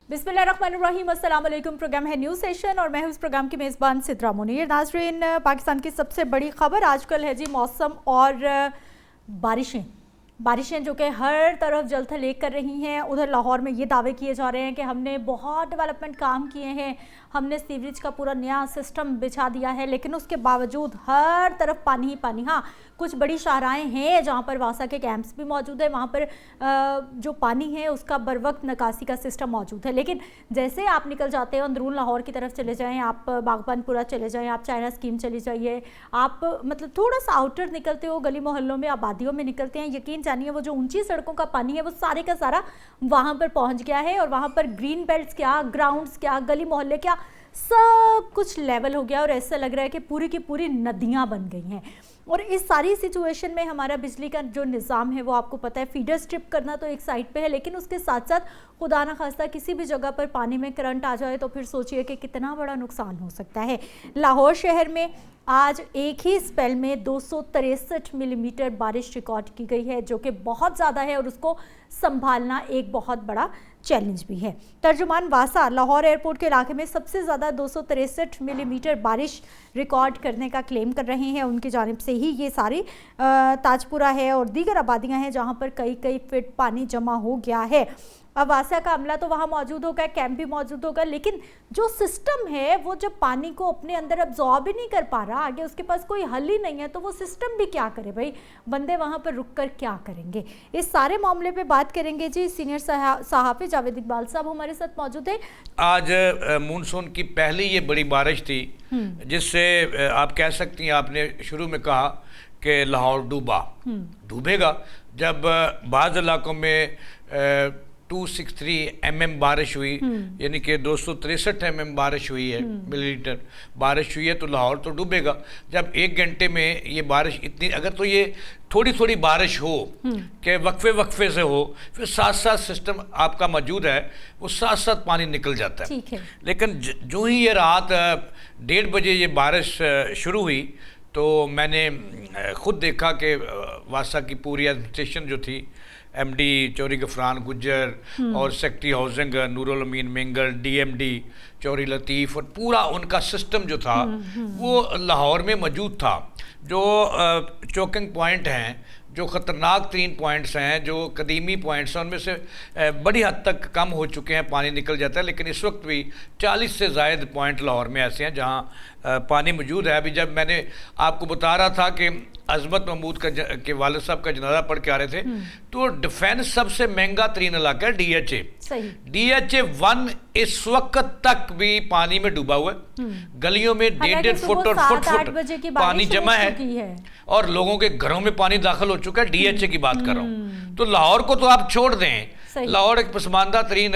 बिस्मिल्लाहिर्रहमानिर्रहीम, अस्सलाम वालेकुम। प्रोग्राम है न्यूज़ सेशन और मैं हूं इस प्रोग्राम की मेज़बान सिद्रा मुनीर। नाज़रीन, पाकिस्तान की सबसे बड़ी खबर आजकल है जी मौसम और बारिशें जो कि हर तरफ जलथल लेक कर रही हैं। उधर लाहौर में ये दावे किए जा रहे हैं कि हमने बहुत डेवलपमेंट काम किए हैं, हमने सीवरेज का पूरा नया सिस्टम बिछा दिया है, लेकिन उसके बावजूद हर तरफ पानी ही पानी। हाँ, कुछ बड़ी शाहराएँ हैं जहाँ पर वासा के कैंप्स भी मौजूद है, वहाँ पर जो पानी है उसका बर वक्त निकासी का सिस्टम मौजूद है। लेकिन जैसे आप निकल जाते हैं अंदरून लाहौर की तरफ चले जाएँ, आप बागबानपुरा चले जाएँ, आप चाइना स्कीम चली जाइए, आप मतलब थोड़ा सा आउटर निकलते हो, गली मोहल्लों में आबादियों में निकलते हैं, यकीन जानिए वो जो ऊंची सड़कों का पानी है वो सारे का सारा वहाँ पर पहुँच गया है। और वहाँ पर ग्रीन बेल्ट्स क्या, ग्राउंड्स क्या, गली मोहल्ले क्या, सब कुछ लेवल हो गया और ऐसा लग रहा है कि पूरी की पूरी नदियाँ बन गई हैं। और इस सारी सिचुएशन में हमारा बिजली का जो निज़ाम है वो आपको पता है, फीडर स्ट्रिप करना तो एक साइड पे है, लेकिन उसके साथ साथ खुदा ना खास्ता किसी भी जगह पर पानी में करंट आ जाए तो फिर सोचिए कि कितना बड़ा नुकसान हो सकता है। लाहौर शहर में आज एक ही स्पेल में 263 मिलीमीटर बारिश रिकॉर्ड की गई है, जो कि बहुत ज़्यादा है और उसको संभालना एक बहुत बड़ा चैलेंज भी है। तर्जुमान वासा लाहौर एयरपोर्ट के इलाके में सबसे ज़्यादा 263 मिलीमीटर बारिश रिकॉर्ड करने का क्लेम कर रहे हैं। उनकी जानिब से ही ये सारी ताजपुरा है और दीगर आबादियाँ हैं जहाँ पर कई कई फीट पानी जमा हो गया है। अब वासा का अमला तो वहाँ मौजूद होगा, कैंप भी मौजूद होगा, लेकिन जो सिस्टम है वो जब पानी को अपने अंदर अब्जॉर्ब ही नहीं कर पा रहा, आगे उसके पास कोई हल ही नहीं है, तो वो सिस्टम भी क्या करे भाई, बंदे वहाँ पर रुक कर क्या करेंगे। इस सारे मामले पे बात करेंगे जी। सीनियर सहाफ़ी जावेद इकबाल साहब हमारे साथ मौजूद है। आज मानसून की पहली ये बड़ी बारिश थी जिससे आप कह सकती हैं, आपने शुरू में कहा कि लाहौर डूबेगा। जब बाज़ इलाकों में 263 mm बारिश हुई, यानी कि 263 mm बारिश हुई है, मिलीलीटर बारिश हुई है, तो लाहौर तो डूबेगा। जब एक घंटे में ये बारिश इतनी, अगर तो ये थोड़ी थोड़ी बारिश हो कि वक्फे से हो, फिर साथ साथ सिस्टम आपका मौजूद है, वो साथ साथ पानी निकल जाता है। लेकिन जो ही ये रात 1:30 बजे ये बारिश शुरू हुई तो मैंने खुद देखा कि वासा की पूरी एडमिनिस्ट्रेशन जो थी, एमडी चौरी गफरान गुज्जर और सेक्रेटरी हाउसिंग नूरुल अमीन मेंगल, डीएमडी चौरी लतीफ़, और पूरा उनका सिस्टम जो था वो लाहौर में मौजूद था। जो चोकिंग पॉइंट हैं, जो ख़तरनाक 3 पॉइंट्स हैं, जो कदीमी पॉइंट्स हैं, उनमें से बड़ी हद तक कम हो चुके हैं, पानी निकल जाता है। लेकिन इस वक्त भी 40 से ज़ायद पॉइंट लाहौर में ऐसे हैं जहां पानी मौजूद है। अभी जब मैंने आपको बता रहा था कि अजमत महमूद के वालिद साहब का जनाजा पढ़ के आ रहे थे, तो डिफेंस सबसे महंगा तरीन इलाका है DHA 1 इस वक्त तक भी पानी में डूबा हुआ है। गलियों में 1.5 फुट और फुट पानी जमा है और लोगों के घरों में पानी दाखिल हो चुका है। DHA की बात कर रहा हूँ। तो लाहौर को तो आप छोड़ दें, लाहौर एक पसमानदा तरीन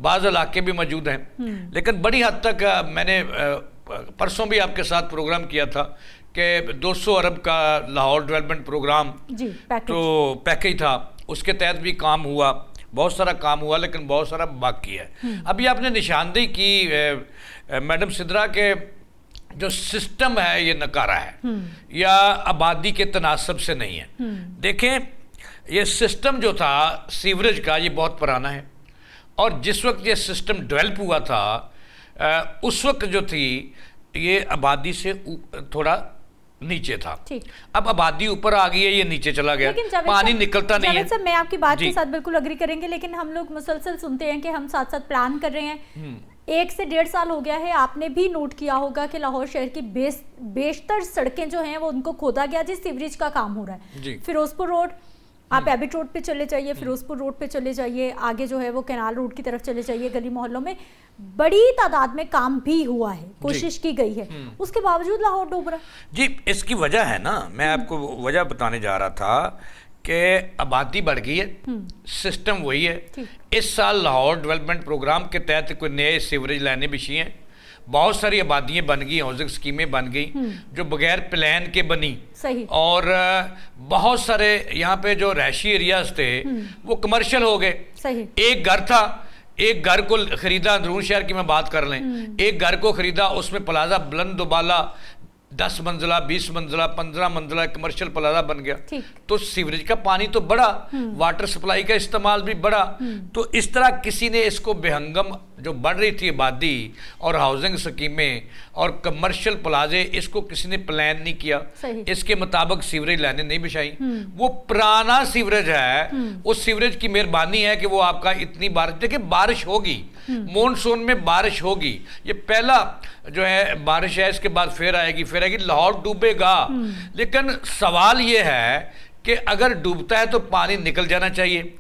बाज़ इलाके भी मौजूद हैं, लेकिन बड़ी हद तक मैंने परसों भी आपके साथ प्रोग्राम किया था कि 200 अरब का लाहौर डेवलपमेंट प्रोग्राम तो पैकेज था, उसके तहत भी काम हुआ, बहुत सारा काम हुआ, लेकिन बहुत सारा बाकी है। अभी आपने निशानदेही की मैडम सिद्रा के जो सिस्टम है ये नकारा है या आबादी के तनासब से नहीं है। देखें, ये सिस्टम जो था सीवरेज का ये बहुत पुराना है और जिस वक्त ये सिस्टम डेवलप हुआ था उस वक्त जो थी ये आबादी से थोड़ा नीचे था। अब आबादी ऊपर आ गई है, ये नीचे चला गया, पानी निकलता नहीं है। सर, मैं आपकी बात के साथ बिल्कुल अग्री करेंगे, लेकिन हम लोग मुसलसल सुनते हैं कि हम साथ साथ प्लान कर रहे हैं। 1 से 1.5 साल हो गया है, आपने भी नोट किया होगा कि लाहौर शहर की बेशतर सड़कें जो हैं वो उनको खोदा गया जी, सीवरेज का काम हो रहा है। फिरोजपुर रोड, आप एबिट रोड पे चले जाइए, फिरोजपुर रोड पे चले जाइए, आगे जो है वो कैनाल रोड की तरफ चले जाइए, गली मोहल्लों में बड़ी तादाद में काम भी हुआ है, कोशिश की गई है, उसके बावजूद लाहौर डूब रहा है जी। इसकी वजह है ना, मैं आपको वजह बताने जा रहा था कि आबादी बढ़ गई है, सिस्टम वही है। इस साल लाहौर डेवलपमेंट प्रोग्राम के तहत कोई नए सीवरेज लाइनें बिछी हैं, बहुत सारी आबादियाँ बन गई, हाउसिंग स्कीमें बन गई जो बगैर प्लान के बनी। और बहुत सारे यहाँ पे जो रहायशी एरियाज थे वो कमर्शियल हो गए। एक घर था, एक घर को खरीदा, अंदरून शहर की मैं बात कर लें, एक घर को खरीदा, उसमें प्लाजा बुलंद दोबाला 10 मंजिला, 20 मंजिला, 15 मंजिला कमर्शियल प्लाजा बन गया। तो सीवरेज का पानी तो बढ़ा, वाटर सप्लाई का इस्तेमाल भी बढ़ा। तो इस तरह किसी ने इसको बेहंगम जो बढ़ रही थी आबादी और हाउसिंग स्कीमें और कमर्शियल प्लाजे, इसको किसी ने प्लान नहीं किया, इसके मुताबिक सीवरेज लाइनें नहीं बिछाई। वो पुराना सीवरेज है, उस सीवरेज की मेहरबानी है कि वो आपका इतनी बारिश, देखिए बारिश होगी, मॉनसून में बारिश होगी, ये पहला जो है बारिश है, इसके बाद फिर आएगी, लाहौर डूबेगा। लेकिन सवाल ये है कि अगर डूबता है तो पानी निकल जाना चाहिए।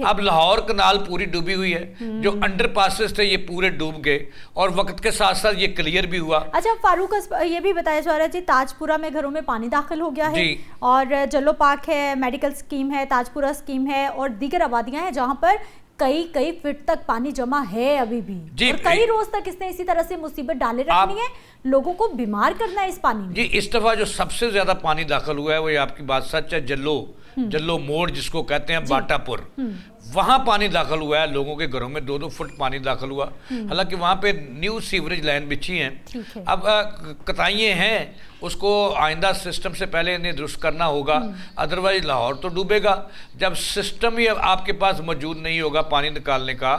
अब लाहौर कनाल पूरी डूबी हुई है, जो अंडर पासेस थे ये पूरे डूब गए और वक्त के साथ साथ ये क्लियर भी हुआ। अच्छा फारूक, ये भी बताया जा रहा है जी ताजपुरा में घरों में पानी दाखिल हो गया है, और जलो पार्क है, मेडिकल स्कीम है, ताजपुरा स्कीम है और दीगर आबादियां हैं जहां पर कई फीट तक पानी जमा है अभी भी, और कई रोज तक इसने इसी तरह से मुसीबत डाले रखनी है, लोगों को बीमार करना है इस पानी में। जी, इस दफा जो सबसे ज्यादा पानी दाखिल हुआ है वो ये आपकी बात सच है, जल्लो मोड़ जिसको कहते हैं, बाटापुर, वहां पानी दाखिल हुआ है, लोगों के घरों में 2-2 फुट पानी दाखिल हुआ। हालांकि वहां पे न्यू सीवरेज लाइन बिछी है, अब कताइयाँ हैं, उसको आइंदा सिस्टम से पहले इन्हें दुरुस्त करना होगा, अदरवाइज लाहौर तो डूबेगा। जब सिस्टम ही आपके पास मौजूद नहीं होगा पानी निकालने का,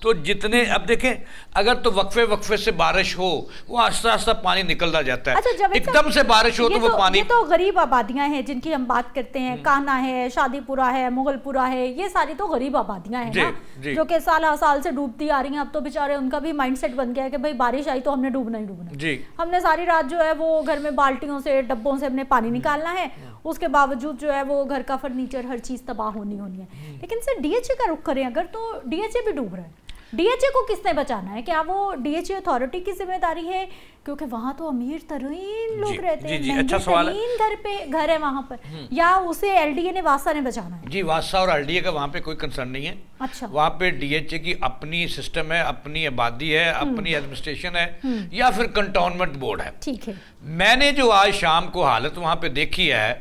तो जितने, अब देखें अगर तो वक्फे से बारिश हो, वो आस्ता आस्ता पानी निकलता जाता है। अच्छा, एकदम से बारिश हो तो वो पानी, ये तो गरीब आबादियां हैं जिनकी हम बात करते हैं, कान्हा है, शादीपुरा है, मुगलपुरा है, ये सारी तो गरीब आबादियां हैं ना, जो कि साल से डूबती आ रही हैं। अब तो बेचारे उनका भी माइंडसेट बन गया है कि भाई बारिश आई तो हमने डूबना ही डूबना, हमने सारी रात जो है वो घर में बाल्टियों से, डब्बों से हमने पानी निकालना है, उसके बावजूद जो है वो घर का फर्नीचर, हर चीज तबाह होनी है। लेकिन सर डीएचए का रुख करें अगर, तो डीएचए भी डूब रहा है, डीएचए को किसने बचाना है? क्या वो डीएचए अथॉरिटी की जिम्मेदारी है? क्योंकि वहां तो अमीर तरीन लोग रहते हैं, अच्छा सवाल है। घर है वहां पर, या उसे एलडीए ने, वासा ने बचाना है? जी, वासा और एलडीए का वहां पे कोई कंसर्न नहीं है। अच्छा, वहां पे डीएचए की अपनी सिस्टम है, अपनी आबादी है, अपनी एडमिनिस्ट्रेशन है, या फिर कंटोनमेंट बोर्ड है। ठीक है। मैंने जो आज शाम को हालत वहां पे देखी है,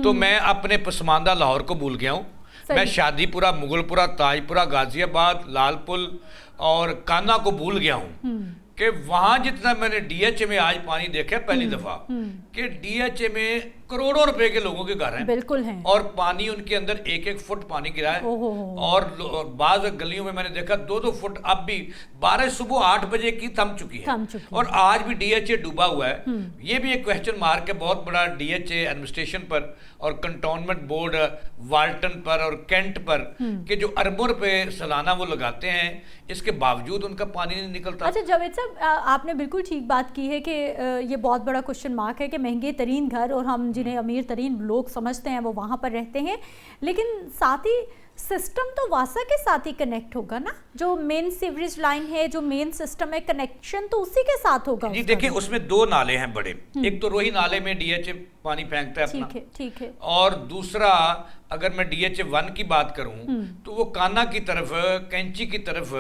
तो मैं अपने पसमानदा लाहौर को भूल गया हूँ। मैं शादीपुरा, मुगलपुरा, ताजपुरा, गाजियाबाद, लालपुल और कान्हा को भूल गया हूं कि वहां जितना मैंने डीएचए में आज पानी देखा पहली दफा, कि डीएचए में करोड़ों रुपए के लोगों के घर हैं, बिल्कुल हैं, और पानी उनके अंदर 1-1 फुट पानी गिरा है, और बाज गलियों में मैंने देखा 2-2 फुट। अब भी बारिश सुबह 8 बजे की थम चुकी है, और आज भी डीएचए डूबा हुआ है। ये भी एक क्वेश्चन मार्क है बहुत बड़ा डीएचए एडमिनिस्ट्रेशन पर और कंटोनमेंट बोर्ड वाल्टन पर और कैंट पर, कि जो अरबों रुपए सालाना वो लगाते हैं, इसके बावजूद उनका पानी नहीं निकलता। अच्छा जावेद साहब, आपने बिल्कुल ठीक बात की है कि ये बहुत बड़ा क्वेश्चन मार्क है कि महंगे तरीन घर, और हम जिन्हें अमीर तरीन लोग समझते हैं वो वहां पर रहते हैं, लेकिन साथ ही सिस्टम तो वासा के साथ ही कनेक्ट होगा ना, जो मेन सीवरेज लाइन है, जो मेन सिस्टम है, कनेक्शन तो उसी के साथ होगा। जी देखिए, उसमें 2 नाले हैं बड़े, एक तो रोही नाले में डीएचए पानी फेंकता है अपना, ठीक है, और दूसरा अगर मैं डीएचए 1 की बात करूं तो वो कान्हा की तरफ, कैंची की तरफ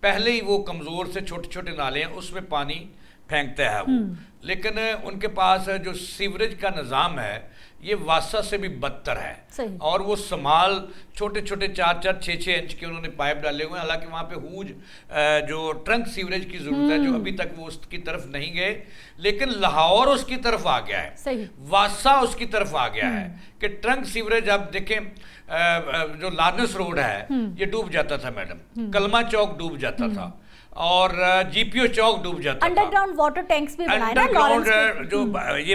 पहले ही वो कमजोर से छोटे छोटे नाले हैं, उसमें पानी फेंकता है वो। लेकिन उनके पास जो सीवरेज का निज़ाम है ये वासा से भी बदतर है, और वो समाल छोटे छोटे 4-4, 6-6 इंच के उन्होंने पाइप डाले हुए हैं। हालांकि वहाँ पे हुज जो ट्रंक सीवरेज की जरूरत है, जो अभी तक वो उसकी तरफ नहीं गए, लेकिन लाहौर उसकी तरफ आ गया है, वासा उसकी तरफ आ गया है कि ट्रंक सीवरेज। आप देखें जो लानस रोड है ये डूब जाता था मैडम, कलमा चौक डूब जाता था, और जीपीओ चौक डूब जाता, अंडरग्राउंड वाटर टैंक्स भी बनाए ना अंडरग्राउंड, जो ये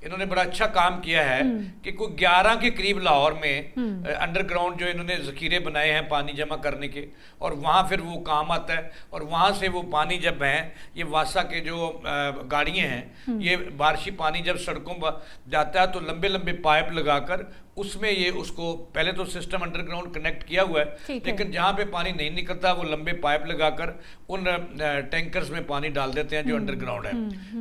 इन्होंने बड़ा अच्छा काम किया है कि कोई 11 के करीब लाहौर में अंडरग्राउंड जो इन्होंने जखीरे बनाए हैं पानी जमा करने के, और वहाँ फिर वो काम आता है, और वहाँ से वो पानी जब है, ये वासा के जो गाड़ियाँ हैं, ये बारिशी पानी जब सड़कों पर जाता है तो लंबे लंबे पाइप लगाकर उसमें ये उसको, पहले तो सिस्टम अंडरग्राउंड कनेक्ट किया हुआ है, लेकिन जहाँ पे पानी नहीं निकलता वो लंबे पाइप लगाकर उन टैंकर्स में पानी डाल देते हैं जो अंडरग्राउंड है,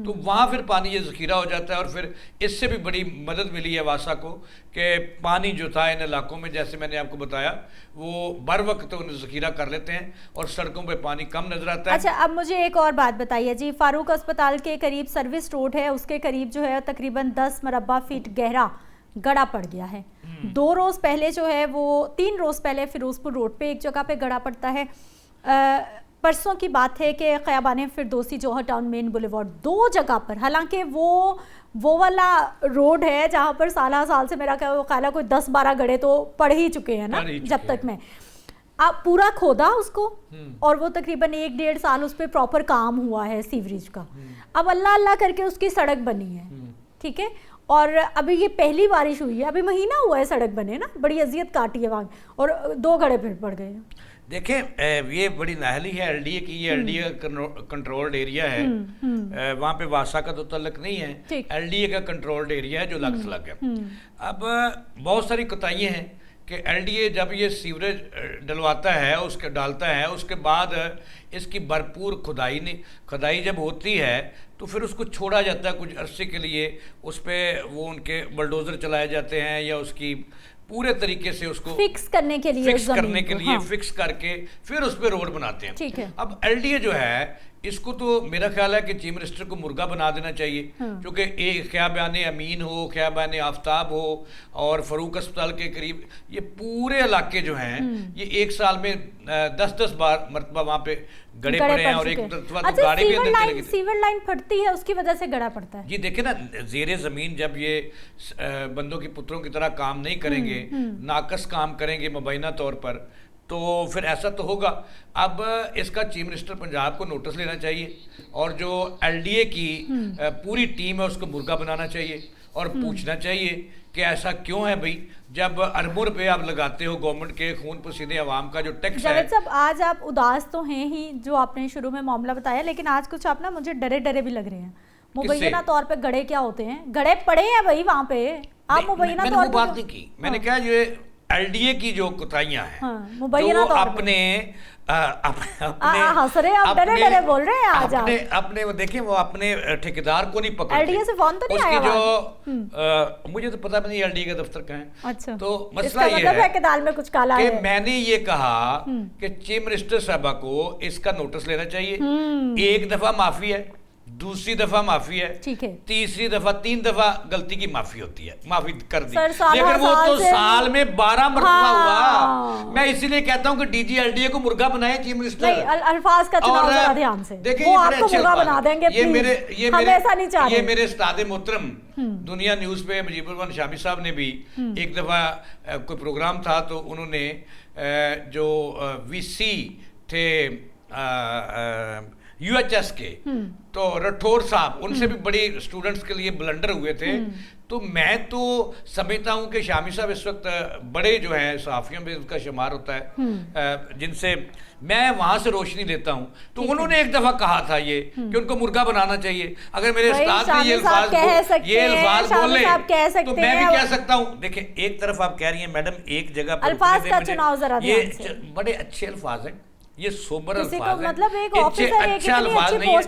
तो वहाँ फिर पानी ये जखीरा हो जाता है। और फिर इससे भी बड़ी मदद मिली है वासा को कि पानी जो था इन इलाकों में, जैसे मैंने आपको बताया, वो बर वक्त उन्हें जखीरा कर लेते हैं और सड़कों पर पानी कम नजर आता है। अच्छा, अब मुझे एक और बात बताइए जी, फारूक अस्पताल के करीब सर्विस रोड है, उसके करीब जो है तकरीबन 10 मरबा फीट गहरा गड़ा पड़ गया है। 2 रोज पहले जो है वो 3 रोज पहले फिरोजपुर रोड पे एक जगह पे गड़ा पड़ता है। परसों की बात है कि ख़याबान फिरदौसी जौहर टाउन मेन बुलेवार्ड 2 जगह पर, हालांकि वो वाला रोड है जहां पर साल से मेरा ख्याल है कोई 10-12 गड़े तो पड़ ही चुके हैं ना, जब तक मैं आप पूरा खोदा उसको और वो तकरीबन 1-1.5 साल उस पर प्रॉपर काम हुआ है सीवरेज का। अब अल्लाह अल्लाह करके उसकी सड़क बनी है, ठीक है, और अभी ये पहली बारिश हुई है, अभी महीना हुआ है सड़क बने ना, बड़ी अजियत काटी है वहाँ और 2 घड़े फिर पड़ गए हैं। देखें ये बड़ी नाहली है एलडीए की, ये एलडीए का कंट्रोल्ड एरिया है, वहाँ पे वासा का तो तल्लक नहीं है, एलडीए का कंट्रोल्ड एरिया है जो लग थलग है। अब बहुत सारी कोताहियाँ हैं कि एलडीए जब ये सीवरेज डलवाता है, उसके डालता है, उसके बाद इसकी भरपूर खुदाई जब होती है तो फिर उसको छोड़ा जाता है कुछ अरसे के लिए, उस पर वो उनके बुलडोज़र चलाए जाते हैं या उसकी पूरे तरीके से उसको फिक्स करने के लिए फिक्स करके फिर उस पर रोड बनाते हैं। ठीक है। अब एलडीए जो है इसको तो मेरा ख्याल है कि चीफ मिनिस्टर को मुर्गा बना देना चाहिए, क्योंकि एक क्या बयान अमीन हो, क्या बयान आफ्ताब हो और फरूक अस्पताल के करीब ये पूरे इलाके जो हैं ये 1 साल में 10-10 बार मरतबा वहाँ पे गड़े पड़े हैं और एक मरतबा तो गाड़ी भी अंदर चली गई। सीवर लाइन फटती है उसकी वजह से गड़ा पड़ता है। जी देखे ना, ज़ेरे ज़मीन जब ये बंदों की पुत्रों की तरह काम नहीं करेंगे, नाकस काम करेंगे मुबैना तौर पर, तो फिर ऐसा तो होगा। अब इसका चीफ मिनिस्टर पंजाब को नोटिस लेना चाहिए और जो एलडीए की पूरी टीम है उसको मुर्गा बनाना चाहिए और पूछना चाहिए कि ऐसा क्यों है भाई, जब अरबों रुपए आप लगाते हो गवर्नमेंट के खून पसीने अवाम का जो टैक्स है। जावेद साहब आज आप उदास तो हैं ही, जो आपने शुरू में मामला बताया, लेकिन आज कुछ आप ना मुझे डरे डरे भी लग रहे हैं। मुबैना तौर पे गड़े क्या होते हैं, गड़े पड़े हैं भाई वहाँ पे, आप मुबैना तौर पे बात नहीं की। मैंने कहा ये एलडीए की जो कोताहियां हैं, जो अपने डरे बोल रहे हैं आज अपने वो देखें, वो अपने ठेकेदार को नहीं पकड़ते। एलडीए से फोन तो नहीं आया जो मुझे तो पता नहीं एलडीए का दफ्तर कहाँ है। अच्छा, तो मसला ये है कि दाल में कुछ काला है। मैंने ये कहा कि चीफ मिनिस्टर साहबा को इसका नोटिस लेना चाहिए। 1 दफा माफी है, दूसरी दफा माफी है, ठीक है, तीसरी दफा 3 दफा गलती की माफी होती है, माफी कर दी, लेकिन वो तो साल में 12 मरतबा हुआ। मैं इसीलिए कहता हूँ कि डीजी एलडीए को मुर्गा बनाए चीफ मिनिस्टर। नहीं, अल्फाज का चुनाव जरा ध्यान से, वो आपको मुर्गा बना देंगे, ये मेरे उस्ताद मोहतरम दुनिया न्यूज पे मुजीबुर रहमान शामी साहब ने भी एक दफा कोई प्रोग्राम था तो उन्होंने जो वीसी थे यूएचएस के, तो राठौर साहब, उनसे भी बड़ी स्टूडेंट्स के लिए ब्लंडर हुए थे। तो मैं तो समझता हूँ कि शामी साहब इस वक्त बड़े जो हैं सहाफ़ियों में उनका शुमार होता है, जिनसे मैं वहाँ से रोशनी लेता हूँ। तो उन्होंने एक दफ़ा कहा था ये कि उनको मुर्गा बनाना चाहिए। अगर मेरे उस्ताद ने ये अल्फाज बोले तो मैं भी कह सकता हूँ। देखिए, एक तरफ आप कह रही हैं मैडम, एक जगह पर ये बड़े अच्छे अल्फाज हैं, ये सोबर अल्फाज है, मतलब एक ऑफिसर अच्छा अल्फाज नहीं है।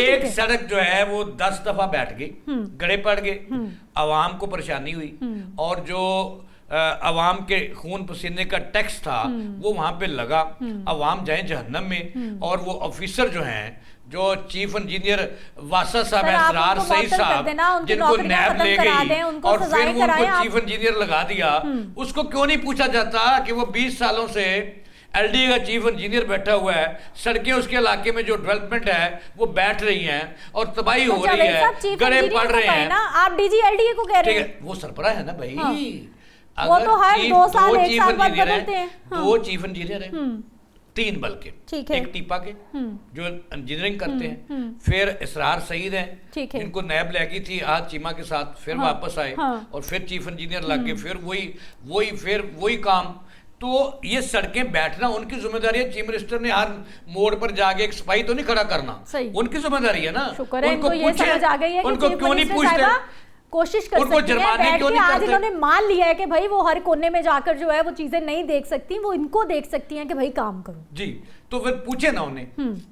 एक सड़क जो है वो 10 दफा बैठ गई, गड़े पड़ गए, अवाम को परेशानी हुई और जो अवाम के खून पसीने का टैक्स था वो वहां पे लगा, अवाम जाए जहन्नम में। और वो ऑफिसर जो हैं, जो चीफ इंजीनियर वासा साहब, इसरार सईद साहब, जिनको नैब ले गई और फिर वो उनको चीफ इंजीनियर लगा दिया, उसको क्यों नहीं पूछा जाता कि वो 20 सालों से एलडीए का चीफ इंजीनियर बैठा हुआ है, सड़कें उसके इलाके में जो डेवलपमेंट है वो बैठ रही हैं और तबाही हो रही है, गड़े पड़ रहे हैं। आप डीजी एलडीए को कह रहे हैं, वो सरबराह है ना भाई। वो तो हर 2 साल 1 साल बाद बदलते हैं। 2 चीफ इंजीनियर हैं, 3 बल्कि, एक टीपा के जो इंजीनियरिंग करते हैं, फिर इसरार सईद हैं जिनको नैब लगी थी आज चीमा के साथ, फिर वापस आए और फिर चीफ इंजीनियर लग गए, फिर वही काम। तो ये सड़कें बैठना उनकी जिम्मेदारी है। चीफ मिनिस्टर ने हर मोड़ पर जाके एक सिपाही तो नहीं खड़ा करना, उनकी जिम्मेदारी है ना। उनको पूछे, उनको क्यों नहीं पूछते, कोशिश कर सकते हैं बैठ के। आज इन्होंने मान लिया है कि भाई वो हर कोने में जाकर जो है वो चीजें नहीं देख सकती, वो इनको देख सकती हैं कि भाई काम करो जी। तो फिर पूछे ना उन्हें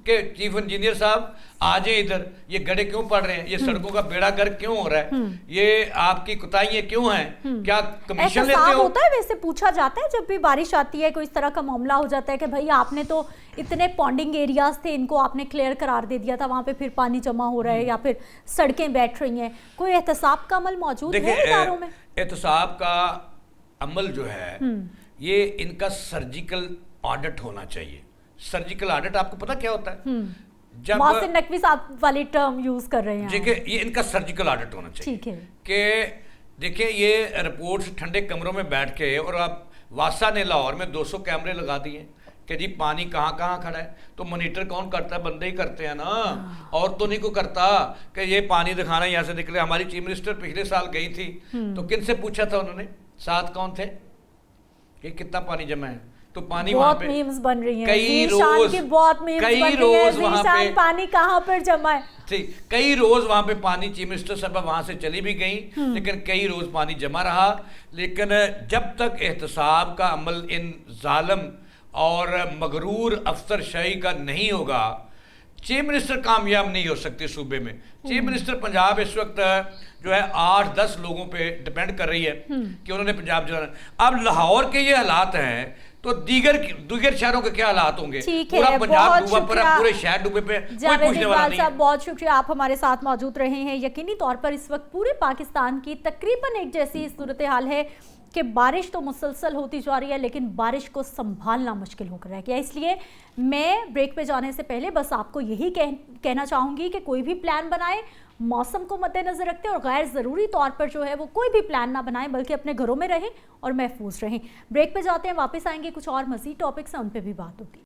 कि चीफ इंजीनियर साहब आ जाए इधर, ये गड्ढे क्यों पड़ रहे हैं, ये सड़कों का बेड़ा गर्क क्यों हो रहा है, ये आपकी कुताहियां क्यों हैं, क्या कमीशन लेते हो? होता है वैसे, पूछा जाता है जब भी बारिश आती है, कोई इस तरह का मामला हो जाता है कि भाई आपने तो इतने पॉन्डिंग एरियाज थे, इनको आपने क्लियर करार दे दिया था, वहां पे फिर पानी जमा हो रहा है या फिर सड़कें बैठ रही हैं, कोई एहतसाब का अमल मौजूद है इदारों में? एहतसाब का अमल जो है ये इनका सर्जिकल ऑडिट होना चाहिए। सर्जिकल ऑडिट आपको पता क्या होता है? जब मोहसिन नकवी साहब वाली टर्म यूज कर रहे हैं, ये इनका सर्जिकल ऑडिट होना चाहिए ठीक है, कि देखिए, ये रिपोर्ट्स ठंडे कमरों में बैठ के, और आप वासा ने लाहौर में 200 कैमरे लगा दिए कि जी पानी कहाँ कहाँ खड़ा है, तो मॉनिटर कौन करता है? बंदे ही करते हैं ना, और तो नहीं को करता कि ये पानी दिखाना यहाँ से निकले। हमारी चीफ मिनिस्टर पिछले साल गई थी, तो किन से पूछा था उन्होंने? साथ कौन थे कि कितना पानी जमा है? तो पानी वहां पे मीम्स बन रही हैं, कई रोज वहां पे पानी कहाँ पर जमा है। ठीक, कई रोज वहां पे पानी, चीफ मिनिस्टर साहब वहां से चली भी गई, लेकिन कई रोज पानी जमा रहा। लेकिन जब तक एहतसाब का अमल इन जालिम और मगरूर अफसरशाही का नहीं होगा, चीफ मिनिस्टर कामयाब नहीं हो सकती सूबे में। चीफ मिनिस्टर पंजाब इस वक्त जो है 8-10 लोगों पे डिपेंड कर रही है कि उन्होंने पंजाब चलाना। अब लाहौर के ये हालात हैं, तो दीगर शहरों के क्या हालात होंगे? पूरा पंजाब डूबा पर है, पूरे शहर डूबे पे, कोई पूछने वाला नहीं है। बहुत शुक्रिया, आप हमारे साथ मौजूद रहे हैं। यकीनी तौर पर इस वक्त पूरे पाकिस्तान की तकरीबन एक जैसी सूरत हाल है कि बारिश तो मुसलसल होती जा रही है, लेकिन बारिश को संभालना मुश्किल होकर रह गया। इसलिए मैं ब्रेक पे जाने से पहले बस आपको यही कहना चाहूँगी कि कोई भी प्लान बनाए, मौसम को मद्देनजर रखते और गैर ज़रूरी तौर पर जो है वो कोई भी प्लान ना बनाएं, बल्कि अपने घरों में रहें और महफूज रहें। ब्रेक पे जाते हैं, वापस आएंगे, कुछ और मज़ीद टॉपिक्स हैं उन पर भी बात होगी।